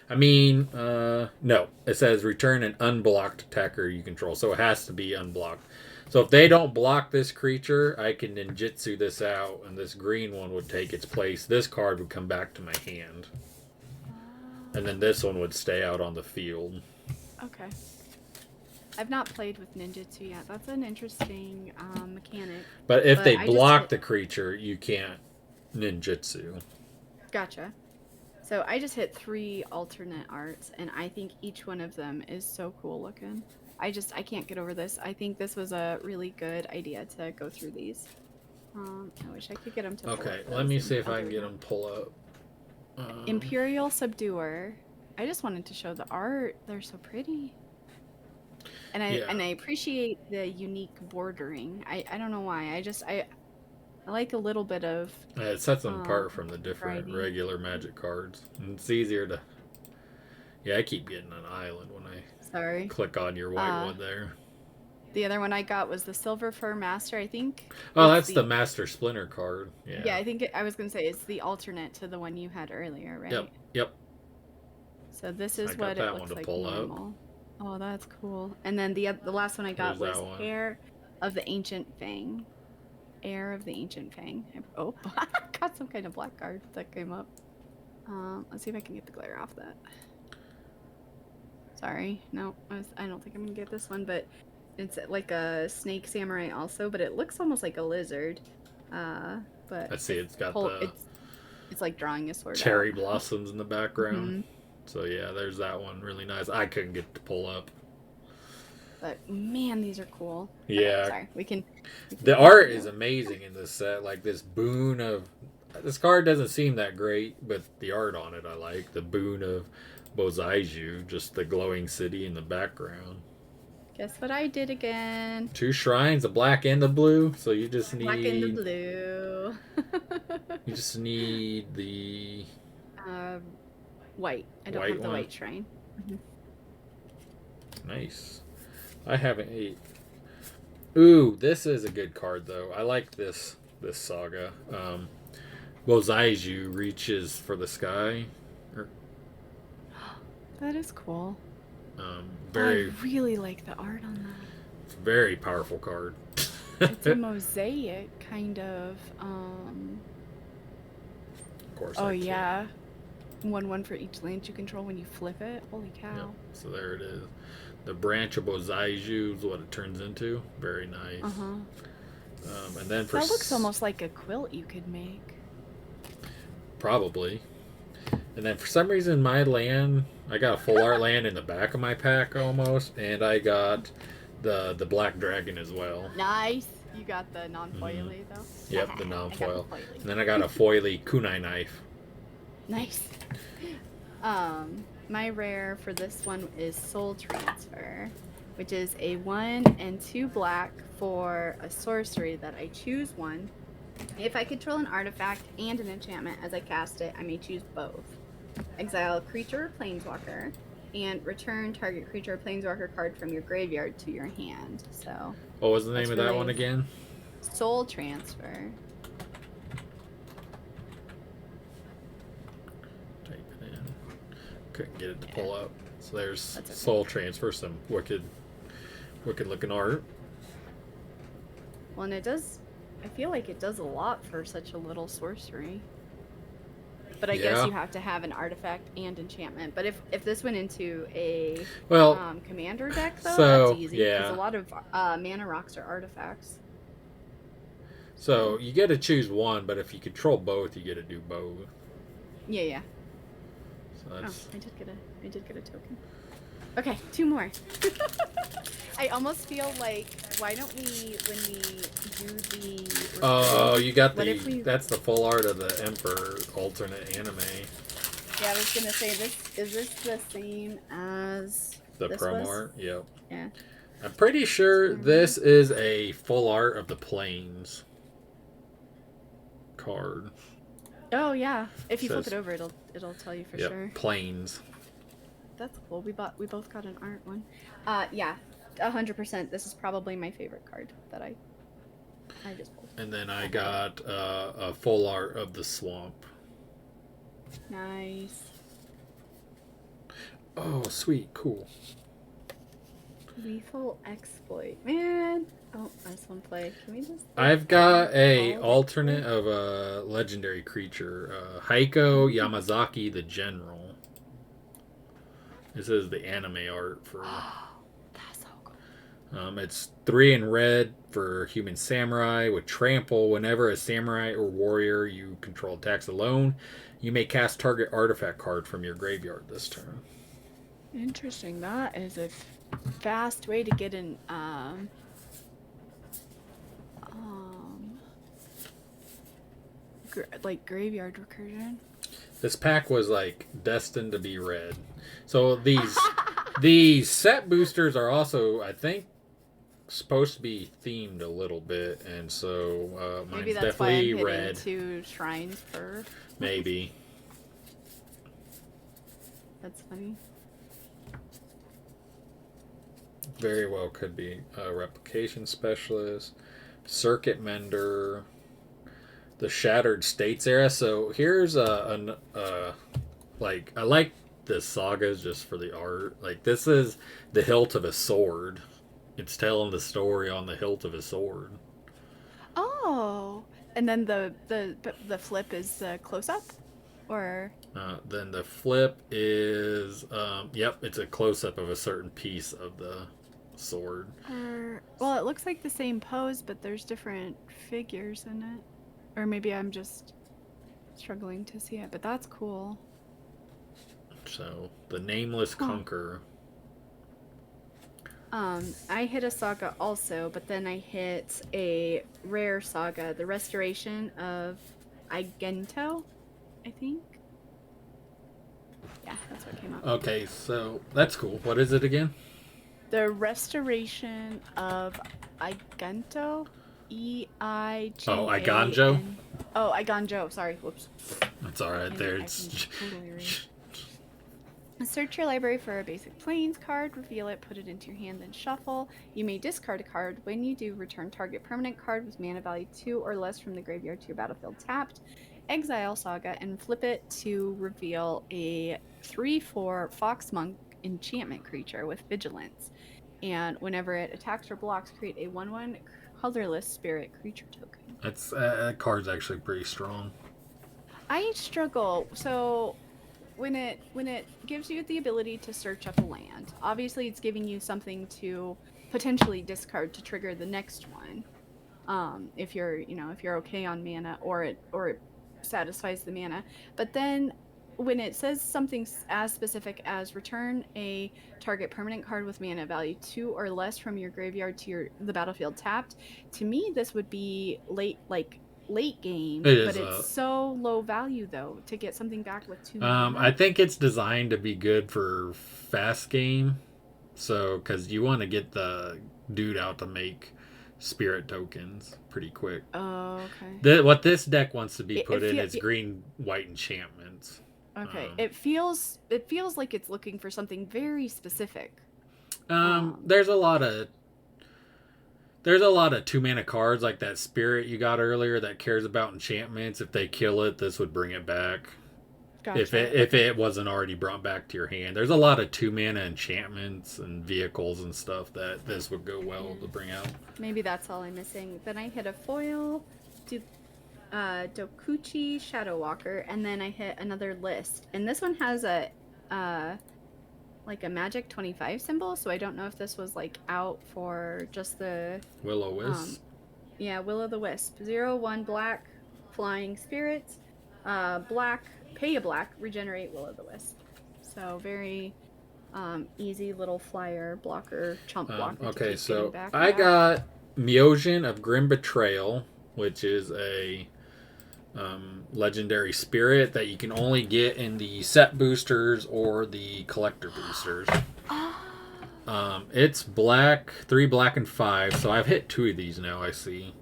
No. It says return an unblocked attacker you control, so it has to be unblocked. So if they don't block this creature, I can ninjutsu this out, and this green one would take its place. This card would come back to my hand. And then this one would stay out on the field. Okay. I've not played with ninjutsu yet. That's an interesting mechanic. But if they block the creature, you can't ninjutsu. Gotcha. So I just hit 3 alternate arts, and I think each one of them is so cool looking. I can't get over this. I think this was a really good idea to go through these. I wish I could get them to pull Okay, up let me see if I can get them pull up. Imperial Subduer. I just wanted to show the art. They're so pretty. And I appreciate the unique bordering. I don't know why. I like a little bit of... It sets them apart from the different regular Magic cards. And it's easier to... Yeah, I keep getting an island when I click on your white one there. The other one I got was the Silver Fur Master, I think. Oh, that's the Master Splinter card. Yeah, yeah, I think I was going to say it's the alternate to the one you had earlier, right? Yep. So this is what it looks like normal. Oh, that's cool. And then the last one I got was Heir of the Ancient Fang. Heir of the Ancient Fang. Oh, got some kind of black card that came up. Let's see if I can get the glare off that. Sorry, no, I don't think I'm gonna get this one, but it's like a snake samurai also, but it looks almost like a lizard. But I see it's got it's like drawing a sword. Cherry blossoms in the background. Mm-hmm. So yeah, there's that one. Really nice. I couldn't get it to pull up. But man, these are cool. Yeah. Okay, sorry, we can the art is amazing in this set. Like this boon of... This card doesn't seem that great, but the art on it I like. The boon of Bozaiju, just the glowing city in the background. Guess what I did again? 2 shrines, a black and a blue. So you just need... Black and the blue. You just need the... White. I don't have the white shrine. Mm-hmm. Nice. I haven't... Ooh, this is a good card, though. I like this this saga. Wozaiju reaches for the sky. That is cool. Very, I really like the art on that. it's a very powerful card. It's a mosaic kind of. Of course. Oh yeah, 1/1 for each land you control when you flip it. Holy cow! Yep. So there it is. The branch of Bozaiju is what it turns into. Very nice. And then for that looks almost like a quilt you could make. Probably. And then for some reason, my land, I got a full art land in the back of my pack almost, and I got the black dragon as well. Nice. You got the non-foily though. Yep, the non-foil. And then I got a foily kunai knife. Nice. My rare for this one is Soul Transfer, which is a 1 and 2 black for a sorcery that I choose one. If I control an artifact and an enchantment as I cast it, I may choose both. Exile a creature or planeswalker, and return target creature or planeswalker card from your graveyard to your hand. So. What was the name of that one again? Soul Transfer. Type it in. Couldn't get it to pull up. So there's Soul Transfer, some wicked looking art. Well, and it does. I feel like it does a lot for such a little sorcery. But I guess you have to have an artifact and enchantment. But if this went into a commander deck, though, that's easy. Because a lot of mana rocks are artifacts. So you get to choose one, but if you control both, you get to do both. Yeah. So that's... I did get a token. Okay, 2 more. I almost feel like, why don't we, when we do the... Oh, you got that's the full art of the Emperor alternate anime. Yeah, I was going to say, is this the same as the promo art? Yep. Yeah. I'm pretty sure this is a full art of the Plains card. Oh, yeah. If you flip it over, it'll tell you for sure. Plains. That's cool. We both got an art one. Yeah, 100%. This is probably my favorite card that I just pulled. And then I got a full art of the swamp. Nice. Oh, sweet, cool. Lethal Exploit, man. Oh, nice one play. Can we just? I've got a alternate of a legendary creature, Heiko Yamazaki the General. This is the anime art for. That's so cool. It's 3 in red for human samurai with trample. Whenever a samurai or warrior you control attacks alone, you may cast target artifact card from your graveyard this turn. Interesting. That is a fast way to get an graveyard recursion. This pack was like destined to be red. So these set boosters are also, I think, supposed to be themed a little bit, and so mine's maybe that's definitely why I'm red. hitting 2 shrines per. Maybe. That's funny. Very well could be a replication specialist, circuit mender, the Shattered States era. So here's I like the sagas just for the art. Like, this is the hilt of a sword. It's telling the story on the hilt of a sword. Oh, and then the flip is close up, or then the flip is it's a close up of a certain piece of the sword. Well, it looks like the same pose, but there's different figures in it. Or maybe I'm just struggling to see it, but that's cool. So, the Nameless Conqueror. I hit a saga also, but then I hit a rare saga, the Restoration of Igento, I think. Yeah, that's what came up. Okay, so that's cool. What is it again? The Restoration of Igento. E-I-G-A. Oh, Iganjo? Oh, Iganjo. Sorry. Whoops. That's alright. There. It's... Search your library for a basic plains card, reveal it, put it into your hand, then shuffle. You may discard a card. When you do, return target permanent card with mana value 2 or less from the graveyard to your battlefield tapped. Exile Saga and flip it to reveal a 3/4 Fox Monk enchantment creature with vigilance. And whenever it attacks or blocks, create a 1/1 colorless spirit creature token. That's that card's actually pretty strong. I struggle. So when it gives you the ability to search up a land, obviously it's giving you something to potentially discard to trigger the next one. If you're okay on mana, or it satisfies the mana. But then when it says something as specific as return a target permanent card with mana value 2 or less from your graveyard to the battlefield tapped, to me this would be late game, but it's so low value though to get something back with 2 mana. I think it's designed to be good for fast game, so because you want to get the dude out to make spirit tokens pretty quick. Oh, okay. What this deck wants to be put in is green white enchantments. Okay, it feels like it's looking for something very specific. There's a lot of 2-mana cards like that spirit you got earlier that cares about enchantments. If they kill it, this would bring it back. Gotcha. If it wasn't already brought back to your hand. There's a lot of 2-mana enchantments and vehicles and stuff that this would go well to bring out. Maybe that's all I'm missing. Then I hit a foil, Dokuchi Shadow Walker, and then I hit another list. And this one has a like a magic 25 symbol, so I don't know if this was like out for just the Will-o-wisp. Yeah, Will-o-the-wisp. 0/1 black flying spirit. Black, pay a black, regenerate Will-o-the-wisp. So very easy little flyer blocker, chump blocker. Okay, so I got Meojin of Grim Betrayal, which is a legendary spirit that you can only get in the set boosters or the collector boosters. It's black, 3 black and 5, so I've hit 2 of these now, I see.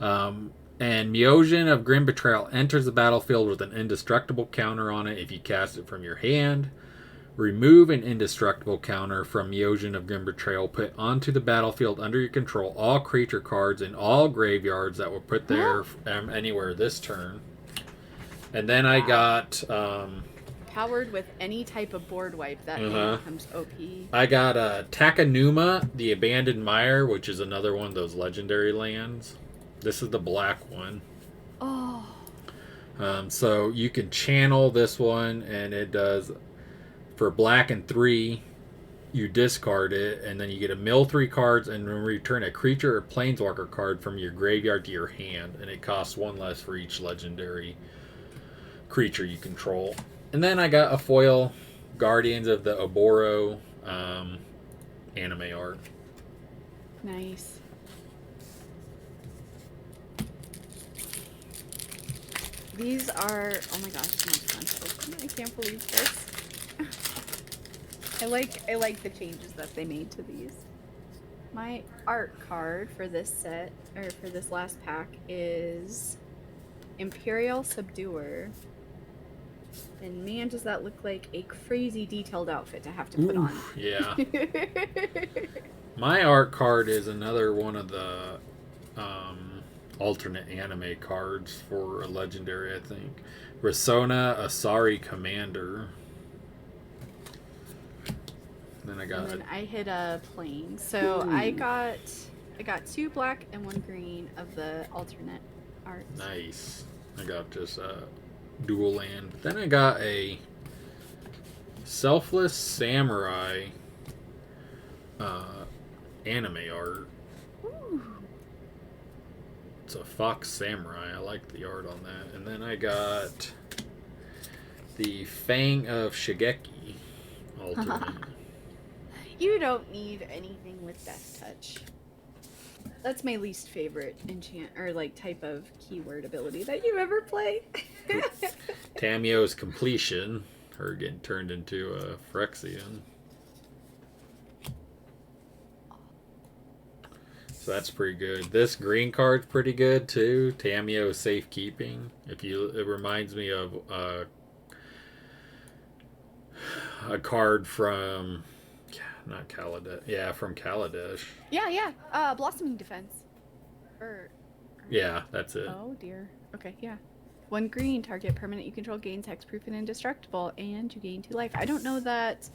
And Meojin of Grim Betrayal enters the battlefield with an indestructible counter on it if you cast it from your hand. Remove an indestructible counter from Meojin of Grim Betrayal. Put onto the battlefield under your control all creature cards in all graveyards that were put there anywhere this turn. And then I got... powered with any type of board wipe that becomes OP. I got Takanuma, the Abandoned Mire, which is another one of those legendary lands. This is the black one. Oh. So you can channel this one, and it does... For black and 3, you discard it, and then you get to mill 3 cards and return a creature or planeswalker card from your graveyard to your hand, and it costs 1 less for each legendary creature you control. And then I got a foil Guardians of the Oboro anime art. Nice. These are, oh my gosh, I can't believe this. I like the changes that they made to these. My art card for this set, or for this last pack, is Imperial Subduer. And man, does that look like a crazy detailed outfit to have to put on. Yeah. My art card is another one of the alternate anime cards for a legendary, I think. Risona Asari Commander. Then I hit a plane. So I got 2 black and 1 green of the alternate art. Nice. I got just a dual land. Then I got a Selfless Samurai anime art. Ooh. It's a fox samurai. I like the art on that. And then I got the Fang of Shigeki alternate. You don't need anything with Death Touch. That's my least favorite enchant or like type of keyword ability that you ever play. Tamio's Completion. Her getting turned into a Phyrexian. So that's pretty good. This green card's pretty good too. Tamio Safekeeping. It reminds me of a card from, not Kaladesh. Yeah, from Kaladesh. Yeah. Blossoming Defense. Or. Yeah, that's it. Oh dear. Okay, yeah. 1 green, target permanent you control gains hexproof and indestructible, and you gain 2 life. I don't know that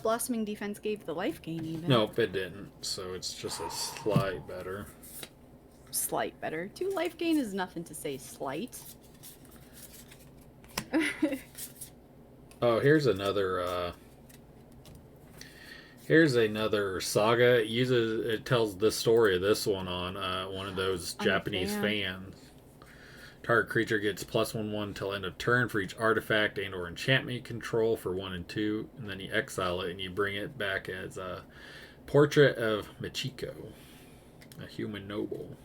Blossoming Defense gave the life gain even. Nope, it didn't. So it's just a slight better. Slight better. 2 life gain is nothing to say slight. Oh, here's another saga. It tells the story of this one on one of those Japanese fans. Target creature gets +1/1 till end of turn for each artifact and or enchantment you control for 1 and 2, and then you exile it and you bring it back as a portrait of Michiko, a human noble.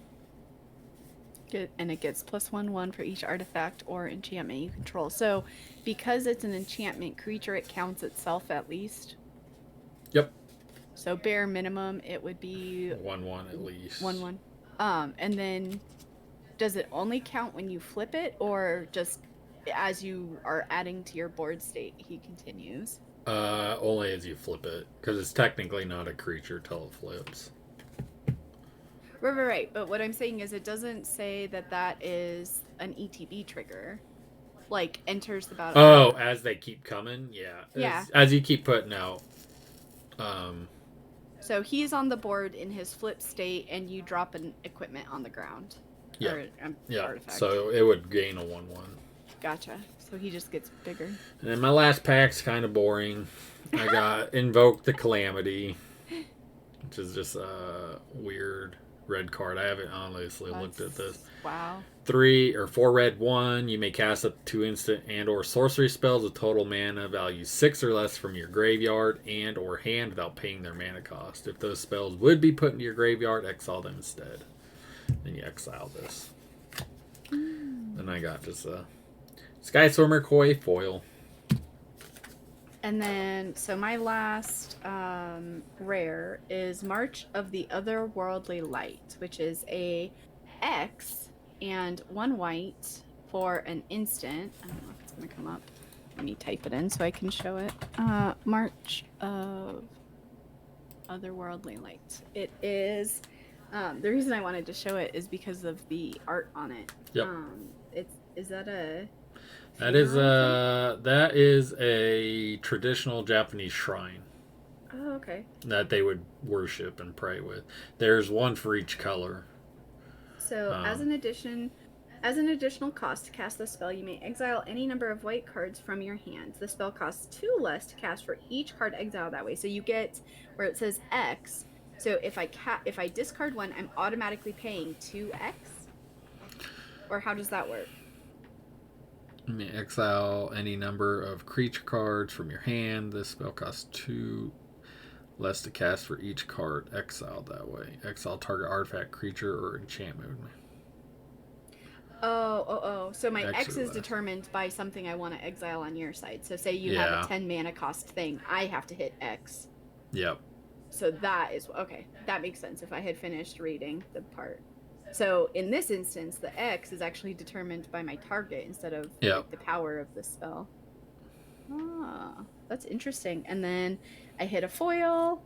And it gets +1/1 for each artifact or enchantment you control. So, because it's an enchantment creature, it counts itself at least. Yep. So bare minimum, it would be 1/1 at least. 1/1. And then, does it only count when you flip it, or just as you are adding to your board state? He continues. Only as you flip it, because it's technically not a creature till it flips. Right. But what I'm saying is, it doesn't say that is an ETB trigger. Like, enters the battle. Oh, as they keep coming? Yeah. Yeah. As you keep putting out. So he's on the board in his flip state, and you drop an equipment on the ground. Yeah. Or artifact. So it would gain a 1/1. Gotcha. So he just gets bigger. And then my last pack's kind of boring. I got Invoked the Calamity, which is just a weird red card. I haven't honestly looked at this. Wow. 3 or 4 red 1. You may cast up to 2 instant and or sorcery spells with total mana value 6 or less from your graveyard and or hand without paying their mana cost. If those spells would be put into your graveyard, exile them instead. Then you exile this. Then I got just a Sky Swimmer Koi foil. And then, so my last rare is March of the Otherworldly Light, which is a X and 1 white for an instant. I don't know if it's going to come up. Let me type it in so I can show it. March of Otherworldly Light. It is... the reason I wanted to show it is because of the art on it. Yep. Is that a... That is a traditional Japanese shrine. Oh, okay. That they would worship and pray with. There's one for each color. So, as an additional cost to cast the spell, you may exile any number of white cards from your hands. The spell costs 2 less to cast for each card exiled that way. So you get where it says X. So if I discard 1, I'm automatically paying 2x? Or how does that work? You may exile any number of creature cards from your hand. This spell costs 2 less to cast for each card exiled that way. Exile target artifact, creature, or enchantment. Oh. So my X is determined by something I want to exile on your side. So say you have a 10 mana cost thing. I have to hit X. Yep. So that is... Okay, that makes sense if I had finished reading the part. So in this instance, the X is actually determined by my target instead of like, the power of the spell. Ah, that's interesting. And then I hit a foil,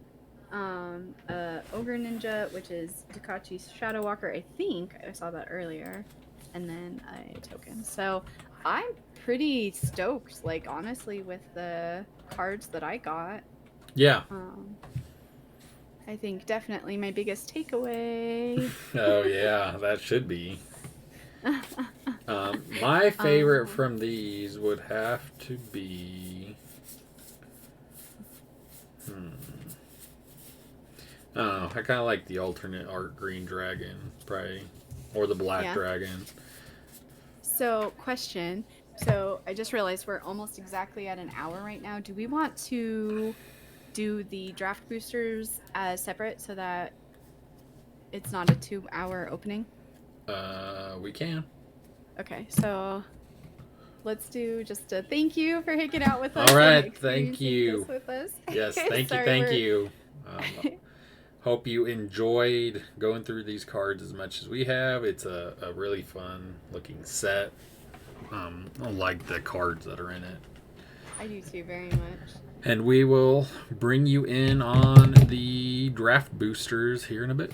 Ogre Ninja, which is Dukachi's Shadow Walker. I think I saw that earlier. And then a token. So I'm pretty stoked, like, honestly, with the cards that I got. Yeah. I think definitely my biggest takeaway. Oh, yeah, that should be. My favorite from these would have to be... I don't know. I kind of like the alternate art green dragon, probably. Or the black dragon. So, question. So, I just realized we're almost exactly at an hour right now. Do we want to do the draft boosters as separate so that it's not a 2-hour opening? We can. Okay, so let's do just a thank you for hanging out with us. All right, thank you. With us. Yes, thank you. Hope you enjoyed going through these cards as much as we have. It's a really fun looking set. I like the cards that are in it. I do too, very much. And we will bring you in on the draft boosters here in a bit.